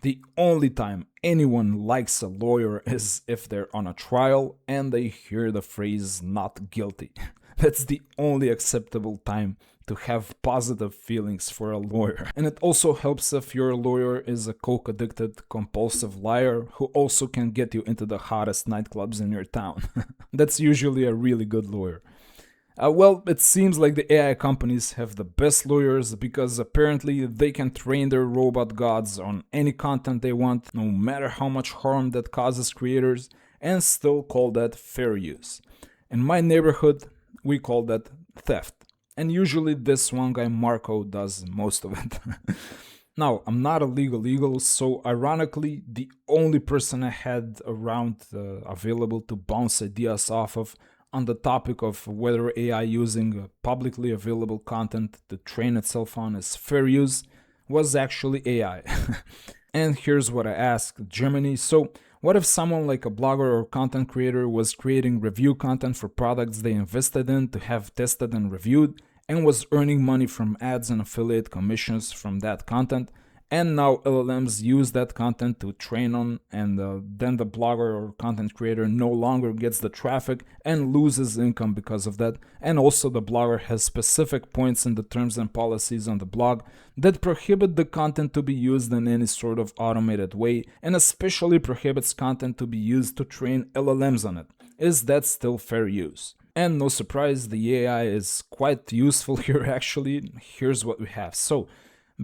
The only time anyone likes a lawyer is if they're on a trial and they hear the phrase not guilty. That's the only acceptable time to have positive feelings for a lawyer. And it also helps if your lawyer is a coke addicted, compulsive liar who also can get you into the hottest nightclubs in your town. That's usually a really good lawyer. Well, it seems like the AI companies have the best lawyers because apparently they can train their robot gods on any content they want, no matter how much harm that causes creators, and still call that fair use. In my neighborhood, we call that theft. And usually this one guy Marco does most of it. Now, I'm not a legal eagle, so ironically, the only person I had around available to bounce ideas off of on the topic of whether AI using publicly available content to train itself on is fair use was actually AI. And here's what I asked Gemini. So, what if someone like a blogger or content creator was creating review content for products they invested in to have tested and reviewed and was earning money from ads and affiliate commissions from that content? And now LLMs use that content to train on, and then the blogger or content creator no longer gets the traffic and loses income because of that. And also, the blogger has specific points in the terms and policies on the blog that prohibit the content to be used in any sort of automated way, and especially prohibits content to be used to train LLMs on it. Is that still fair use? And no surprise, the AI is quite useful here actually. Here's what we have. So,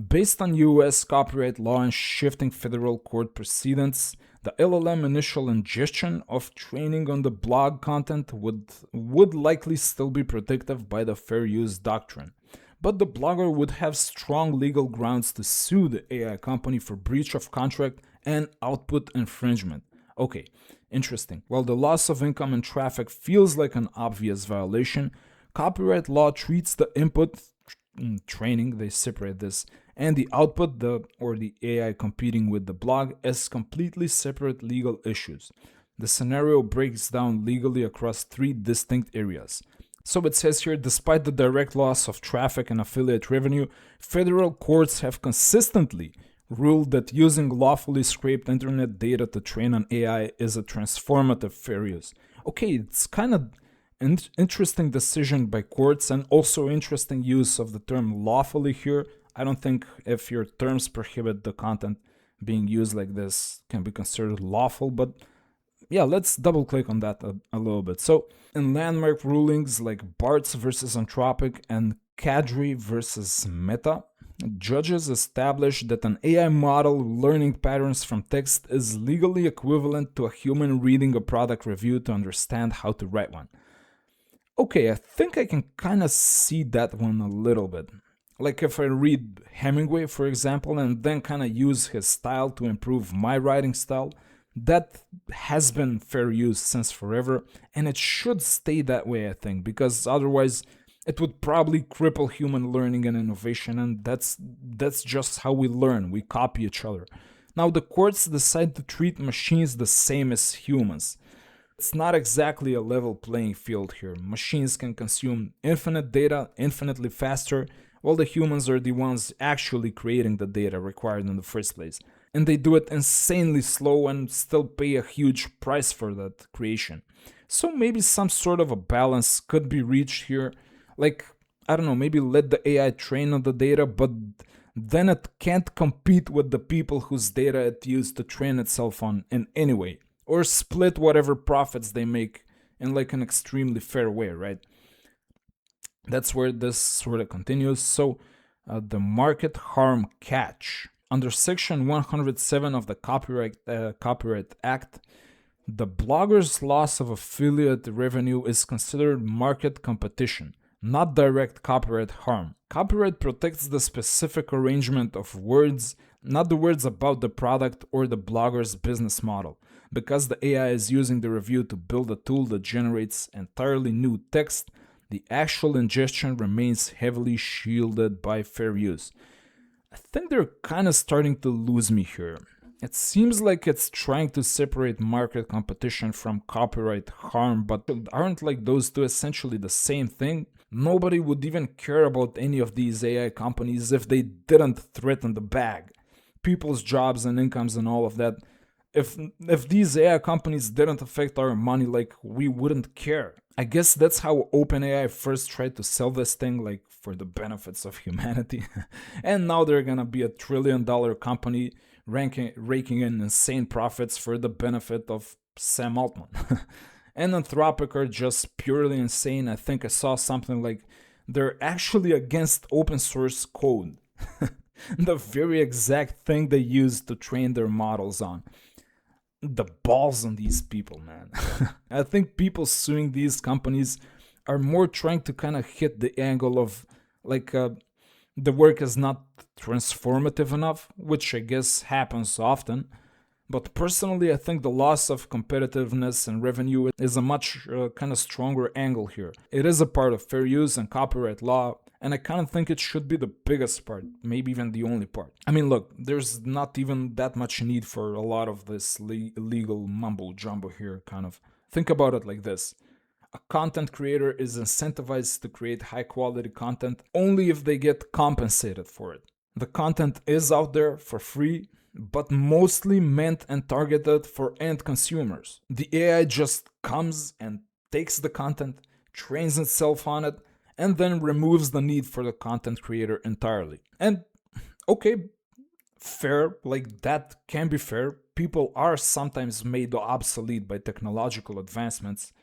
based on US copyright law and shifting federal court precedents, the LLM initial ingestion of training on the blog content would likely still be protective by the fair use doctrine. But the blogger would have strong legal grounds to sue the AI company for breach of contract and output infringement. Okay, interesting. While the loss of income and traffic feels like an obvious violation, copyright law treats the input training, they separate this, and the output, the AI competing with the blog, as completely separate legal issues. The scenario breaks down legally across three distinct areas. So it says here, despite the direct loss of traffic and affiliate revenue, federal courts have consistently ruled that using lawfully scraped internet data to train an AI is a transformative fair use. Okay, it's kind of interesting decision by courts and also interesting use of the term lawfully here. I don't think if your terms prohibit the content being used like this can be considered lawful, but yeah, let's double click on that a little bit. So, in landmark rulings like Bartz versus Anthropic and Kadri versus Meta, judges established that an AI model learning patterns from text is legally equivalent to a human reading a product review to understand how to write one. Okay, I think I can kind of see that one a little bit. Like if I read Hemingway, for example, and then kind of use his style to improve my writing style, that has been fair use since forever, and it should stay that way, I think, because otherwise it would probably cripple human learning and innovation, and that's just how we learn. We copy each other. Now the courts decide to treat machines the same as humans. It's not exactly a level playing field here. Machines can consume infinite data infinitely faster, while the humans are the ones actually creating the data required in the first place. And they do it insanely slow and still pay a huge price for that creation. So maybe some sort of a balance could be reached here. Like, I don't know, maybe let the AI train on the data, but then it can't compete with the people whose data it used to train itself on in any way. Or split whatever profits they make in like an extremely fair way, right? That's where this sort of continues. So, the market harm catch. Under Section 107 of the Copyright Act, the blogger's loss of affiliate revenue is considered market competition, not direct copyright harm. Copyright protects the specific arrangement of words, not the words about the product or the blogger's business model. Because the AI is using the review to build a tool that generates entirely new text, the actual ingestion remains heavily shielded by fair use. I think they're kind of starting to lose me here. It seems like it's trying to separate market competition from copyright harm, but aren't like those two essentially the same thing? Nobody would even care about any of these AI companies if they didn't threaten the bag. people's jobs and incomes and all of that. If these AI companies didn't affect our money, like, we wouldn't care. I guess that's how OpenAI first tried to sell this thing, like, for the benefits of humanity. And now they're gonna be $1 trillion company raking in insane profits for the benefit of Sam Altman. And Anthropic are just purely insane. I think I saw something like they're actually against open source code. The very exact thing they use to train their models on. The balls on these people, man. I think people suing these companies are more trying to kind of hit the angle of, like, the work is not transformative enough, which I guess happens often. But personally, I think the loss of competitiveness and revenue is a much kind of stronger angle here. It is a part of fair use and copyright law, and I kind of think it should be the biggest part, maybe even the only part. I mean, look, there's not even that much need for a lot of this legal mumbo jumbo here, kind of. Think about it like this. A content creator is incentivized to create high quality content only if they get compensated for it. The content is out there for free, but mostly meant and targeted for end consumers. The AI just comes and takes the content, trains itself on it, and then removes the need for the content creator entirely. And okay, fair, like, that can be fair. People are sometimes made obsolete by technological advancements.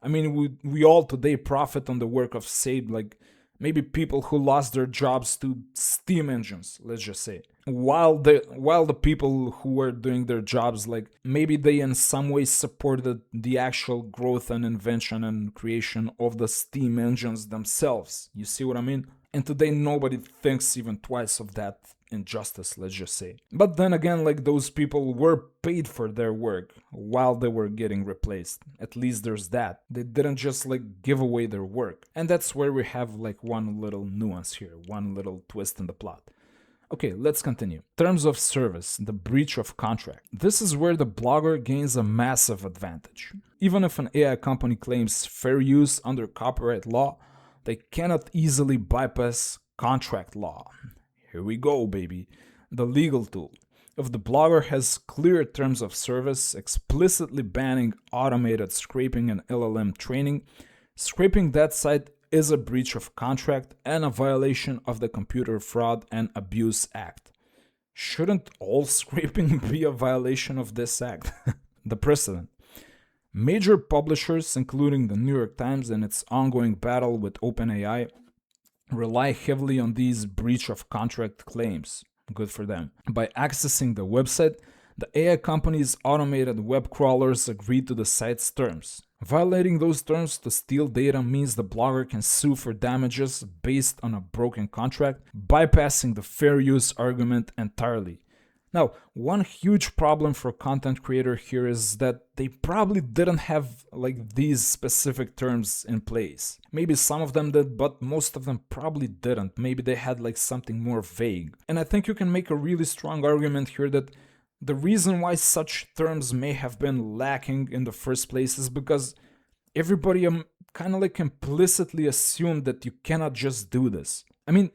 I mean, we all today profit on the work of, say, like, maybe people who lost their jobs to steam engines, let's just say. While the people who were doing their jobs, like, maybe they in some way supported the actual growth and invention and creation of the steam engines themselves. You see what I mean? And today nobody thinks even twice of that injustice, let's just say. But then again, like, those people were paid for their work while they were getting replaced. At least there's that. They didn't just, like, give away their work. And that's where we have, like, one little nuance here, one little twist in the plot. Okay, let's continue. Terms of service, the breach of contract. This is where the blogger gains a massive advantage. Even if an AI company claims fair use under copyright law, they cannot easily bypass contract law. Here we go, baby. The legal tool. If the blogger has clear terms of service explicitly banning automated scraping and LLM training, scraping that site is a breach of contract and a violation of the Computer Fraud and Abuse Act. Shouldn't all scraping be a violation of this act? The precedent. Major publishers, including the New York Times and its ongoing battle with OpenAI, rely heavily on these breach of contract claims. Good for them. By accessing the website, the AI company's automated web crawlers agree to the site's terms. Violating those terms to steal data means the blogger can sue for damages based on a broken contract, bypassing the fair use argument entirely. Now, one huge problem for content creator here is that they probably didn't have, like, these specific terms in place. Maybe some of them did, but most of them probably didn't. Maybe they had, like, something more vague. And I think you can make a really strong argument here that the reason why such terms may have been lacking in the first place is because everybody kind of, like, implicitly assumed that you cannot just do this. I mean,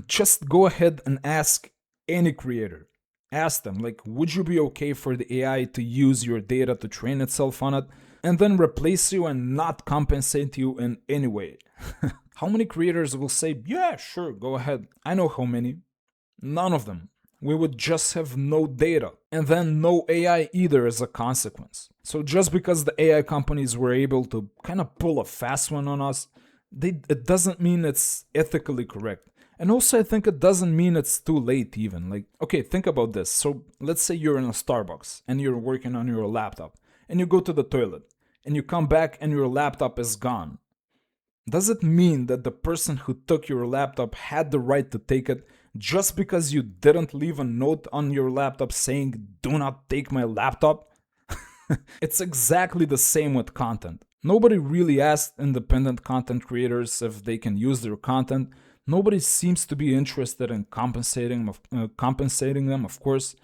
just go ahead and ask any creator. Ask them, like, would you be okay for the AI to use your data to train itself on it and then replace you and not compensate you in any way? How many creators will say, yeah, sure, go ahead? I know how many. None of them. We would just have no data, and then no AI either as a consequence. So just because the AI companies were able to kind of pull a fast one on us, it doesn't mean it's ethically correct. And also, I think it doesn't mean it's too late even. Like, okay, think about this. So let's say you're in a Starbucks and you're working on your laptop and you go to the toilet and you come back and your laptop is gone. Does it mean that the person who took your laptop had the right to take it just because you didn't leave a note on your laptop saying, do not take my laptop? It's exactly the same with content. Nobody really asked independent content creators if they can use their content. Nobody seems to be interested in compensating them, of course.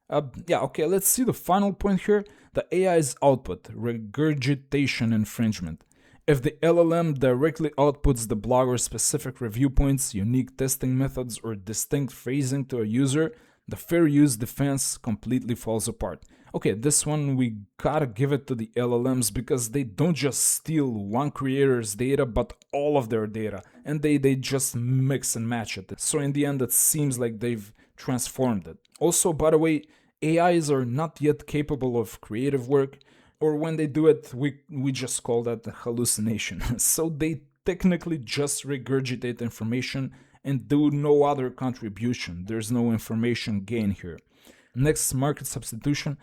Okay, let's see the final point here. The AI's output, regurgitation infringement. If the LLM directly outputs the blogger's specific review points, unique testing methods, or distinct phrasing to a user, The fair use defense completely falls apart. Okay, this one we gotta give it to the LLMs because they don't just steal one creator's data but all of their data, and they just mix and match it. So in the end, it seems like they've transformed it. Also, by the way, AIs are not yet capable of creative work, or when they do it, we just call that a hallucination. So they technically just regurgitate information and do no other contribution. There's no information gain here. Next, market substitution.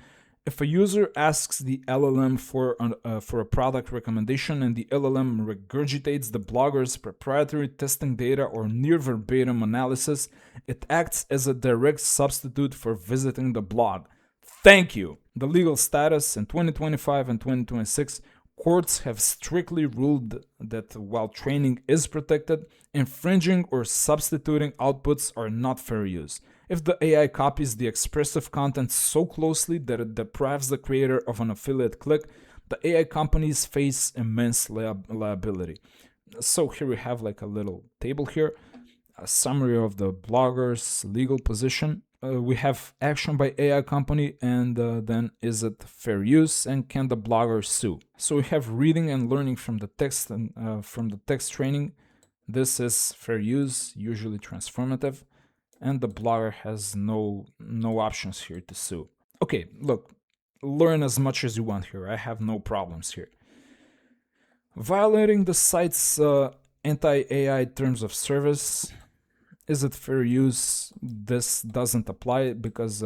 If a user asks the LLM for a product recommendation and the LLM regurgitates the blogger's proprietary testing data or near verbatim analysis, it acts as a direct substitute for visiting the blog. Thank you! The legal status in 2025 and 2026, courts have strictly ruled that while training is protected, infringing or substituting outputs are not fair use. If the AI copies the expressive content so closely that it deprives the creator of an affiliate click, the AI companies face immense liability. So here we have like a little table here, a summary of the blogger's legal position. We have action by AI company, and then is it fair use, and can the blogger sue? So we have reading and learning from the text and from the text training. This is fair use, usually transformative, and the blogger has no options here to sue. Okay, look, learn as much as you want here. I have no problems here. Violating the site's anti-AI terms of service. Is it fair use? This doesn't apply because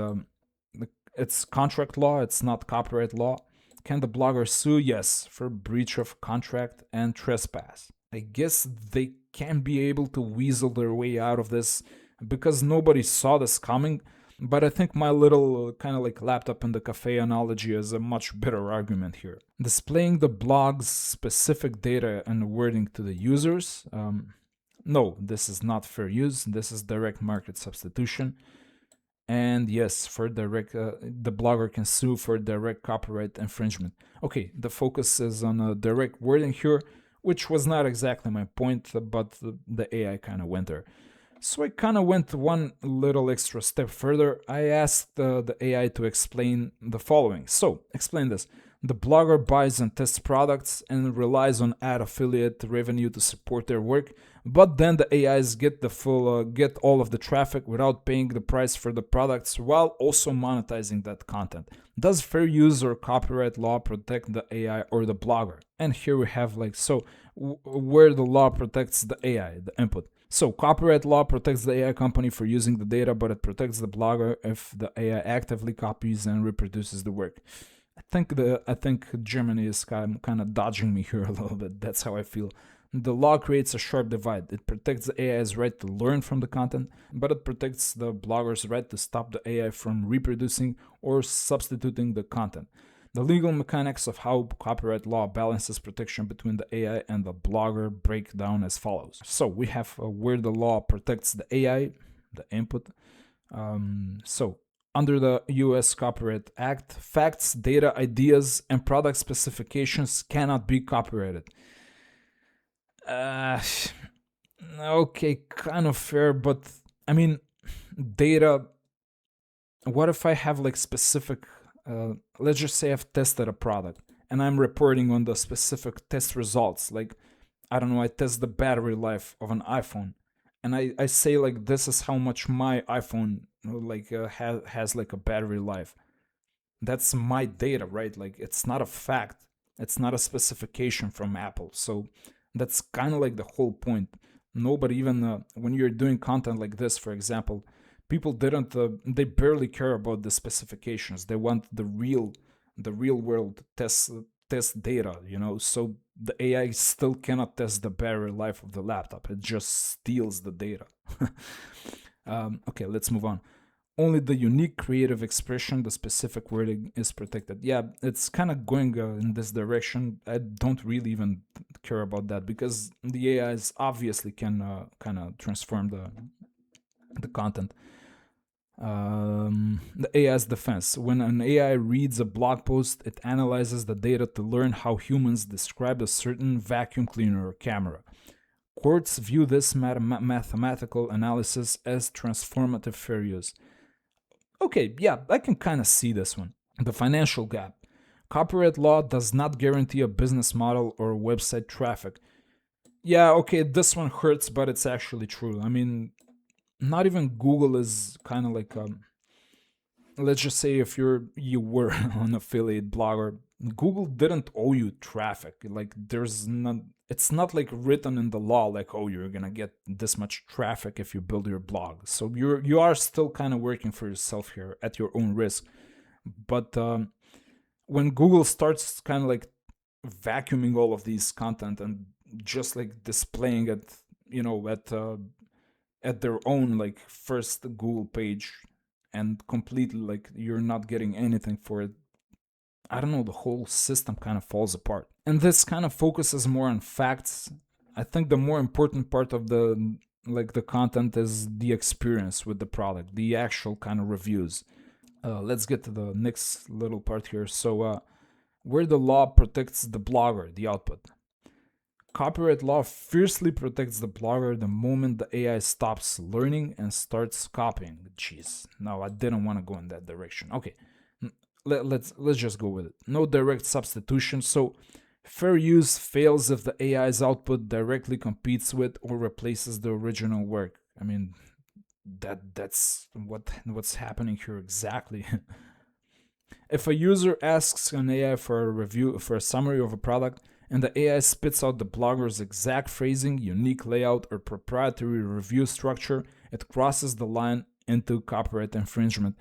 it's contract law, it's not copyright law. Can the blogger sue? Yes, for breach of contract and trespass. I guess they can be able to weasel their way out of this because nobody saw this coming, but I think my little kind of like laptop in the cafe analogy is a much better argument here. Displaying the blog's specific data and wording to the users. No, this is not fair use. This is direct market substitution. And yes, for direct, the blogger can sue for direct copyright infringement. Okay, the focus is on direct wording here, which was not exactly my point, but the AI kind of went there. So I kind of went one little extra step further. I asked the AI to explain the following. So, explain this. The blogger buys and tests products and relies on ad affiliate revenue to support their work, but then the AIs get get all of the traffic without paying the price for the products while also monetizing that content. Does fair use or copyright law protect the AI or the blogger? And here we have where the law protects the AI, the input. So copyright law protects the AI company for using the data, but it protects the blogger if the AI actively copies and reproduces the work. I think Germany is kind of dodging me here a little bit. That's how I feel. The law creates a sharp divide. It protects the AI's right to learn from the content, but it protects the blogger's right to stop the AI from reproducing or substituting the content. The legal mechanics of how copyright law balances protection between the AI and the blogger break down as follows. So we have where the law protects the AI, the input. Under the US Copyright Act, facts, data, ideas, and product specifications cannot be copyrighted. Okay, kind of fair, but I mean, data. What if I have specific, let's just say I've tested a product and I'm reporting on the specific test results. I don't know, I test the battery life of an iPhone and I say this is how much my iPhone has a battery life. That's my data, right? It's not a fact. It's not a specification from Apple. So that's kind of the whole point. Nobody even when you're doing content like this, for example, people they barely care about the specifications. They want the real world test data, so the AI still cannot test the battery life of the laptop. It just steals the data. Okay, let's move on. Only the unique creative expression, the specific wording, is protected. Yeah, it's kind of going in this direction. I don't really even care about that because the AIs obviously can kind of transform the content. The AI's defense. When an AI reads a blog post, it analyzes the data to learn how humans describe a certain vacuum cleaner or camera. Courts view this mathematical analysis as transformative fair use. Okay, yeah, I can kind of see this one. The financial gap. Copyright law does not guarantee a business model or website traffic. Yeah, okay, this one hurts, but it's actually true. I mean, not even Google is kind of like let's just say if you were an affiliate blogger, Google didn't owe you traffic. Like there's not it's not like written in the law like, oh, you're gonna get this much traffic if you build your blog. So you are still kind of working for yourself here at your own risk. But when Google starts kind of like vacuuming all of these content and just like displaying it, at their own like first Google page, and completely like you're not getting anything for it, I don't know, the whole system kind of falls apart. And this kind of focuses more on facts. I think the more important part of the content is the experience with the product, the actual kind of reviews. Let's get to the next little part here. So, where the law protects the blogger, the output. Copyright law fiercely protects the blogger the moment the AI stops learning and starts copying. Jeez, no, I didn't want to go in that direction. Okay, let's just go with it. No direct substitution. So fair use fails if the AI's output directly competes with or replaces the original work. I mean, that's what's happening here exactly. If a user asks an AI for a review for a summary of a product, and the AI spits out the blogger's exact phrasing, unique layout, or proprietary review structure, it crosses the line into copyright infringement.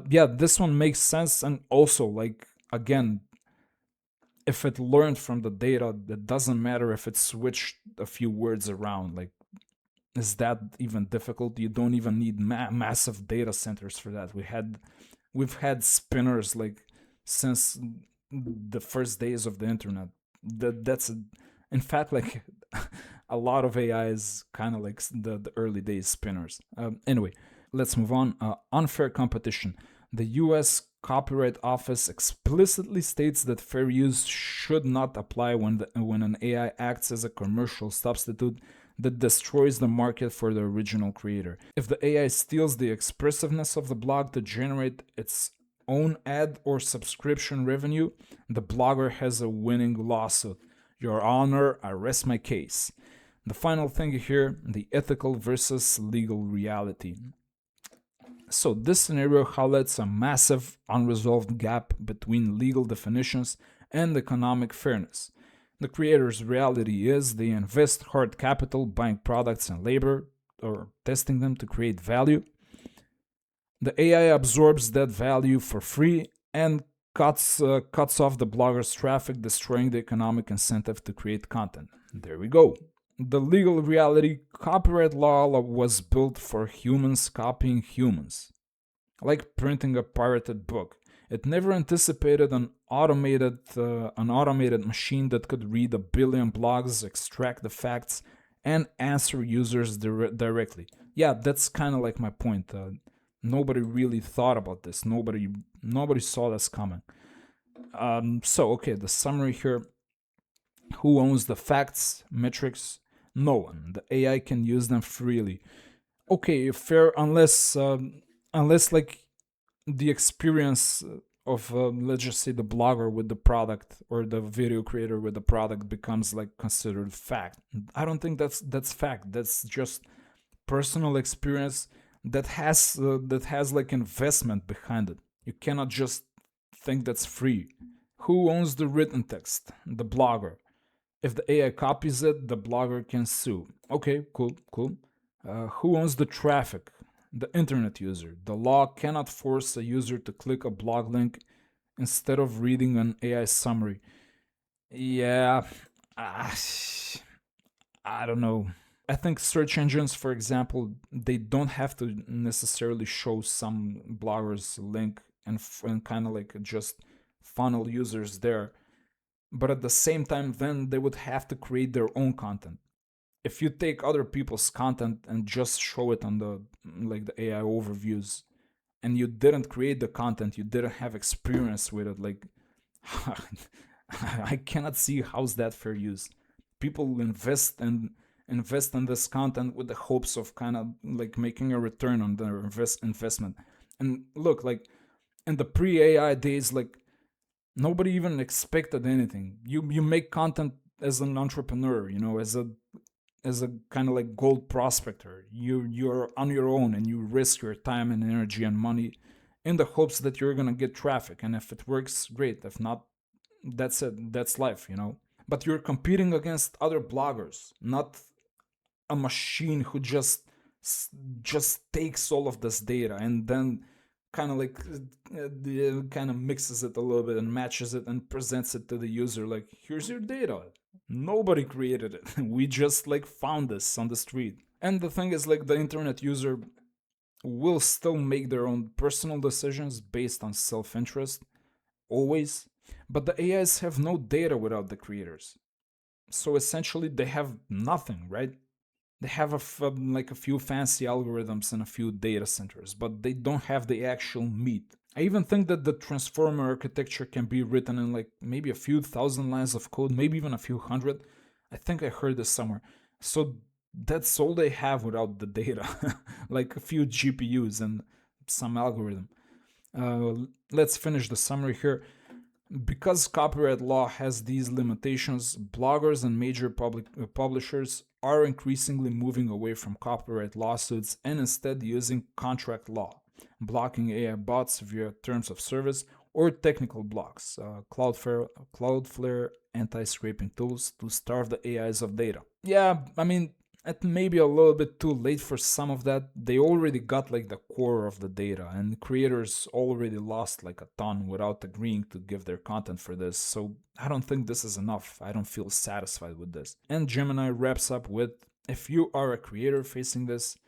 Yeah, this one makes sense, and also, like, again, if it learned from the data, it doesn't matter if it switched a few words around. Like, is that even difficult? You don't even need massive data centers for that. We've had spinners like since the first days of the internet. In fact, like a lot of AI is kind of like the early days spinners. Anyway, let's move on. Unfair competition. The U.S. Copyright Office explicitly states that fair use should not apply when an AI acts as a commercial substitute that destroys the market for the original creator. If the AI steals the expressiveness of the blog to generate its own ad or subscription revenue, the blogger has a winning lawsuit. Your Honor, I rest my case. The final thing here, the ethical versus legal reality. So, this scenario highlights a massive unresolved gap between legal definitions and economic fairness. The creator's reality is they invest hard capital buying products and labor or testing them to create value. The AI absorbs that value for free and cuts off the blogger's traffic, destroying the economic incentive to create content. There we go. The legal reality, copyright law was built for humans copying humans, like printing a pirated book. It never anticipated an automated machine that could read a billion blogs, extract the facts, and answer users directly. Yeah, that's kind of like my point. Nobody really thought about this. Nobody saw this coming. So okay, the summary here. Who owns the facts, metrics? No one. The AI can use them freely. Okay, fair, unless like the experience of let's just say the blogger with the product or the video creator with the product becomes like considered fact. I don't think that's fact. That's just personal experience that has like investment behind it. You cannot just think that's free. Who owns the written text? The blogger. If the AI copies it, the blogger can sue. Okay, cool. Who owns the traffic? The internet user. The law cannot force a user to click a blog link instead of reading an AI summary. Yeah, uh, I don't know. I think search engines, for example, they don't have to necessarily show some bloggers link and kind of like just funnel users there. But at the same time, then they would have to create their own content. If you take other people's content and just show it on the AI overviews, and you didn't create the content, you didn't have experience with it, like I cannot see how's that fair use. People invest in this content with the hopes of kind of like making a return on their investment, And look, like in the pre-AI days, like nobody even expected anything. You make content as an entrepreneur, as a kind of like gold prospector. You're on your own and you risk your time and energy and money in the hopes that you're gonna get traffic. And if it works, great. If not, that's it. That's life. But you're competing against other bloggers, not a machine who just takes all of this data and then kind of like kind of mixes it a little bit and matches it and presents it to the user like, here's your data. Nobody created it. We just like found this on the street. And the thing is, like, the internet user will still make their own personal decisions based on self-interest, always. But the AIs have no data without the creators. So essentially they have nothing, right? They have like a few fancy algorithms and a few data centers, but they don't have the actual meat. I even think that the transformer architecture can be written in like maybe a few thousand lines of code, maybe even a few hundred. I think I heard this somewhere. So that's all they have without the data, like a few GPUs and some algorithm. Let's finish the summary here. Because copyright law has these limitations, bloggers and major publishers are increasingly moving away from copyright lawsuits and instead using contract law, blocking AI bots via terms of service or technical blocks, Cloudflare anti-scraping tools to starve the AIs of data. Yeah, I mean, it may be a little bit too late for some of that. They already got like the core of the data, and creators already lost like a ton without agreeing to give their content for this. So I don't think this is enough. I don't feel satisfied with this. And Gemini wraps up with, if you are a creator facing this,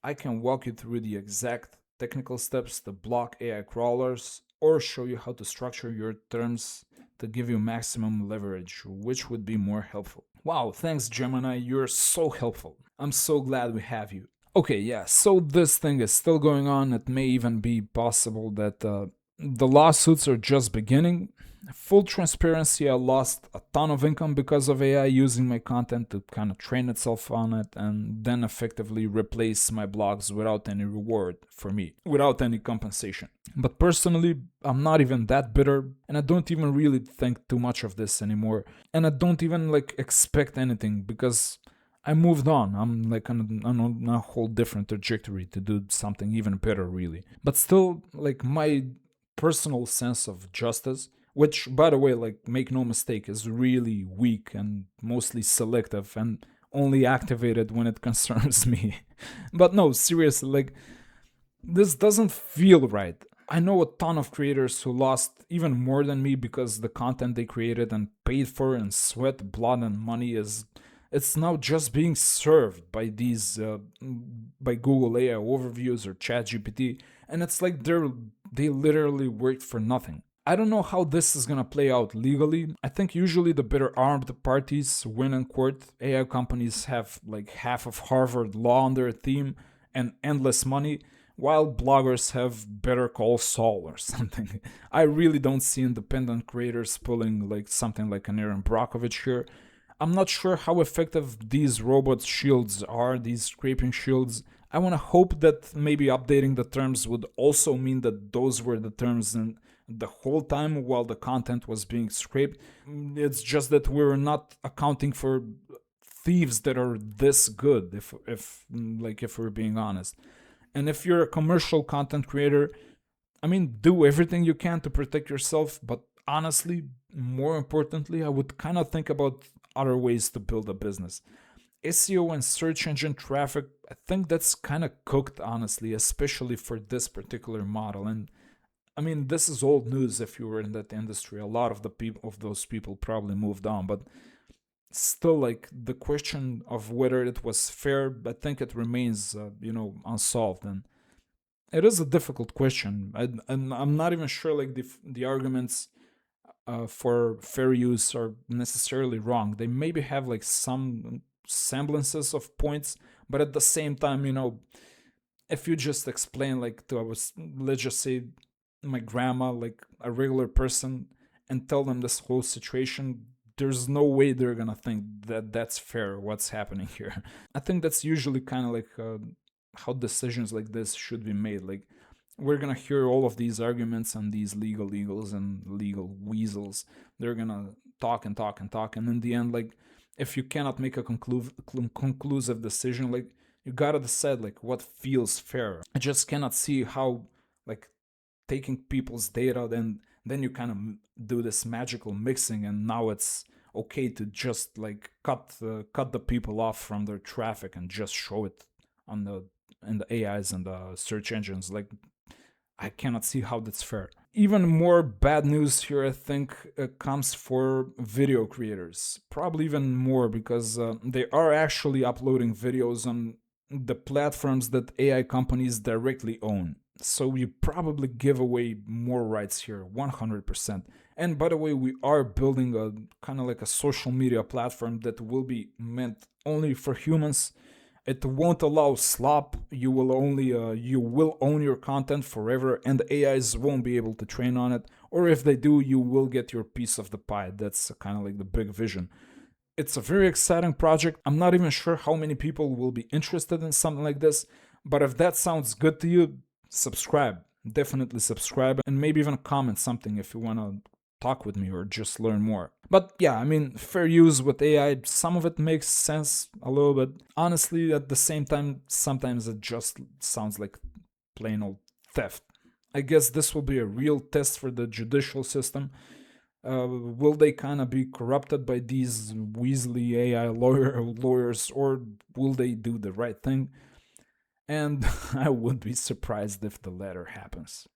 I can walk you through the exact technical steps to block AI crawlers or show you how to structure your terms to give you maximum leverage, which would be more helpful. Wow, thanks Gemini, you're so helpful. I'm so glad we have you. Okay, yeah, so this thing is still going on. It may even be possible that the lawsuits are just beginning. Full transparency, I lost a ton of income because of AI using my content to kind of train itself on it and then effectively replace my blogs without any reward for me, without any compensation. But personally, I'm not even that bitter, and I don't even really think too much of this anymore. And I don't even like expect anything because I moved on. I'm like on a whole different trajectory to do something even better, really. But still, like, my personal sense of justice, which, by the way, like, make no mistake, is really weak and mostly selective and only activated when it concerns me. But no, seriously, like, this doesn't feel right. I know a ton of creators who lost even more than me because the content they created and paid for and sweat, blood, and money is it's now just being served by these by Google AI overviews or ChatGPT, and it's like they literally worked for nothing. I don't know how this is gonna play out legally. I think usually the better armed parties win in court. AI companies have like half of Harvard law on their team and endless money, while bloggers have Better Call Saul or something. I really don't see independent creators pulling like something like an Aaron Brockovich here. I'm not sure how effective these robot shields are, these scraping shields. I want to hope that maybe updating the terms would also mean that those were the terms in the whole time while the content was being scraped. It's just that we're not accounting for thieves that are this good, if we're being honest. And if you're a commercial content creator, I mean, do everything you can to protect yourself, but honestly, more importantly, I would kind of think about other ways to build a business. SEO and search engine traffic, I think that's kind of cooked, honestly, especially for this particular model. And I mean, this is old news if you were in that industry. A lot of the people of those people probably moved on, but still, like, the question of whether it was fair, I think it remains, unsolved. And it is a difficult question. And I'm not even sure like the arguments for fair use are necessarily wrong. They maybe have like some semblances of points, but at the same time, if you just explain like to let's just say my grandma, like a regular person, and tell them this whole situation, there's no way they're gonna think that that's fair. What's happening here? I think that's usually kind of like how decisions like this should be made. Like, we're gonna hear all of these arguments and these legal eagles and legal weasels. They're gonna talk and talk and talk, and in the end, like, if you cannot make a conclusive decision, like, you gotta decide like what feels fair. I just cannot see how, like, taking people's data, then you kind of do this magical mixing, and now it's okay to just like cut the people off from their traffic and just show it on the in the AIs and the search engines. Like, I cannot see how that's fair. Even more bad news here, I think, comes for video creators. Probably even more because they are actually uploading videos on the platforms that AI companies directly own. So you probably give away more rights here, 100%. And by the way, we are building a kind of like a social media platform that will be meant only for humans. It won't allow slop. You will own your content forever, and the AIs won't be able to train on it. Or if they do, you will get your piece of the pie. That's kind of like the big vision. It's a very exciting project. I'm not even sure how many people will be interested in something like this, but if that sounds good to you, subscribe. Definitely subscribe, and maybe even comment something if you want to talk with me or just learn more. But yeah, I mean, fair use with AI, some of it makes sense a little bit. Honestly, at the same time, sometimes it just sounds like plain old theft. I guess this will be a real test for the judicial system. Will they kind of be corrupted by these Weasley AI lawyers, or will they do the right thing? And I would be surprised if the latter happens.